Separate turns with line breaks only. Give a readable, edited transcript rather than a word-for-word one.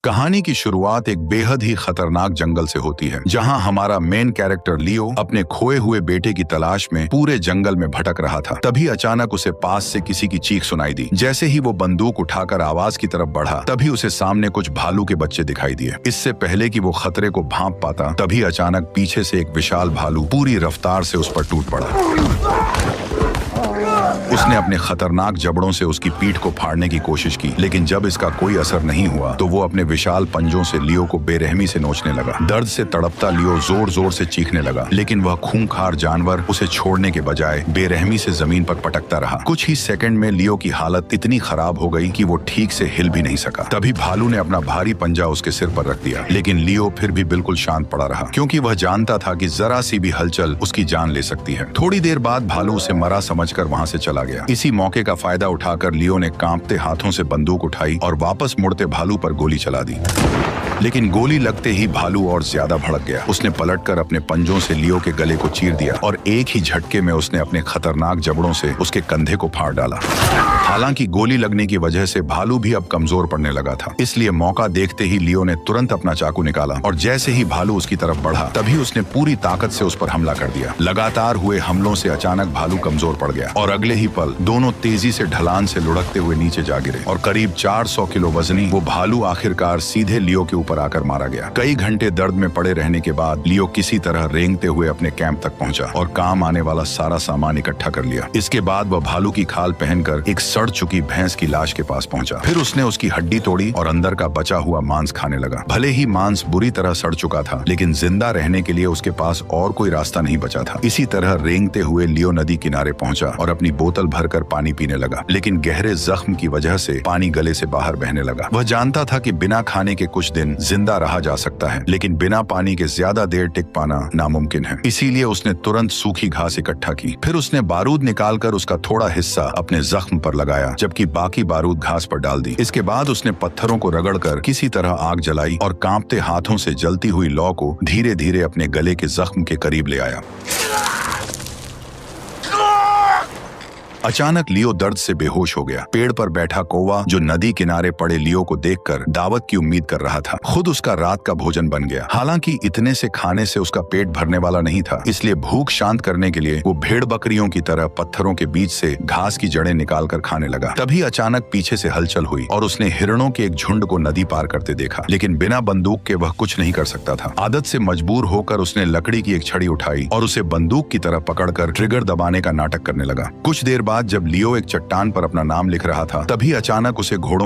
कहानी की शुरुआत एक बेहद ही खतरनाक जंगल से होती है, जहां हमारा मेन कैरेक्टर लियो अपने खोए हुए बेटे की तलाश में पूरे जंगल में भटक रहा था। तभी अचानक उसे पास से किसी की चीख सुनाई दी। जैसे ही वो बंदूक उठाकर आवाज की तरफ बढ़ा, तभी उसे सामने कुछ भालू के बच्चे दिखाई दिए। इससे पहले कि वो खतरे को भांप पाता, तभी अचानक पीछे से एक विशाल भालू पूरी रफ्तार से उस पर टूट पड़ा। उसने अपने खतरनाक जबड़ों से उसकी पीठ को फाड़ने की कोशिश की, लेकिन जब इसका कोई असर नहीं हुआ तो वो अपने विशाल पंजों से लियो को बेरहमी से नोचने लगा। दर्द से तड़पता लियो जोर जोर से चीखने लगा, लेकिन वह खूंखार जानवर उसे छोड़ने के बजाय बेरहमी से जमीन पर पटकता रहा। कुछ ही सेकंड में लियो की हालत इतनी खराब हो गई कि वो ठीक से हिल भी नहीं सका। तभी भालू ने अपना भारी पंजा उसके सिर पर रख दिया, लेकिन लियो फिर भी बिल्कुल शांत पड़ा रहा, क्योंकि वह जानता था कि जरा सी भी हलचल उसकी जान ले सकती है। थोड़ी देर बाद भालू उसे मरा समझकर वहां से चला गया। इसी मौके का फायदा उठाकर लियो ने कांपते हाथों से बंदूक उठाई और वापस मुड़ते भालू पर गोली चला दी। लेकिन गोली लगते ही भालू और ज्यादा भड़क गया। उसने पलटकर अपने पंजों से लियो के गले को चीर दिया और एक ही झटके में उसने अपने खतरनाक जबड़ों से उसके कंधे को फाड़ डाला। हालांकि गोली लगने की वजह से भालू भी अब कमजोर पड़ने लगा था, इसलिए मौका देखते ही लियो ने तुरंत अपना चाकू निकाला और जैसे ही भालू उसकी तरफ बढ़ा, तभी उसने पूरी ताकत से उस पर हमला कर दिया। लगातार हुए हमलों से अचानक भालू कमजोर पड़ गया और अगले ही पल दोनों तेजी से ढलान से लुढ़कते हुए नीचे जा गिरे और करीब 400 किलो वजनी वो भालू आखिरकार सीधे लियो के ऊपर आकर मारा गया। कई घंटे दर्द में पड़े रहने के बाद लियो किसी तरह रेंगते हुए अपने कैंप तक पहुंचा और काम आने वाला सारा सामान इकट्ठा कर लिया। इसके बाद वह भालू की खाल पहनकर एक सड़ चुकी भैंस की लाश के पास पहुंचा। फिर उसने उसकी हड्डी तोड़ी और अंदर का बचा हुआ मांस खाने लगा। भले ही मांस बुरी तरह सड़ चुका था, लेकिन जिंदा रहने के लिए उसके पास और कोई रास्ता नहीं बचा था। इसी तरह रेंगते हुए लियो नदी किनारे पहुंचा और अपनी बोतल भरकर पानी पीने लगा, लेकिन गहरे जख्म की वजह से पानी गले से बाहर बहने लगा। वह जानता था कि बिना खाने के कुछ दिन जिंदा रहा जा सकता है, लेकिन बिना पानी के ज्यादा देर टिक पाना नामुमकिन है। इसीलिए उसने तुरंत सूखी घास इकट्ठा की। फिर उसने बारूद निकालकर उसका थोड़ा हिस्सा अपने जख्म पर लगाया, जबकि बाकी बारूद घास पर डाल दी। इसके बाद उसने पत्थरों को रगड़कर किसी तरह आग जलाई और कांपते हाथों से जलती हुई लौ को धीरे धीरे अपने गले के जख्म के करीब ले आया। अचानक लियो दर्द से बेहोश हो गया। पेड़ पर बैठा कौवा जो नदी किनारे पड़े लियो को देखकर दावत की उम्मीद कर रहा था, खुद उसका रात का भोजन बन गया। हालांकि इतने से खाने से उसका पेट भरने वाला नहीं था, इसलिए भूख शांत करने के लिए वो भेड़ बकरियों की तरह पत्थरों के बीच से घास की जड़ें निकालकर खाने लगा। तभी अचानक पीछे से हलचल हुई और उसने हिरणों के एक झुंड को नदी पार करते देखा, लेकिन बिना बंदूक के वह कुछ नहीं कर सकता था। आदत से मजबूर होकर उसने लकड़ी की एक छड़ी उठाई और उसे बंदूक की तरह पकड़कर ट्रिगर दबाने का नाटक करने लगा। कुछ देर बाद जब लियो एक चट्टान पर अपना नाम लिख रहा था, तभी अचानक उसे घोड़ों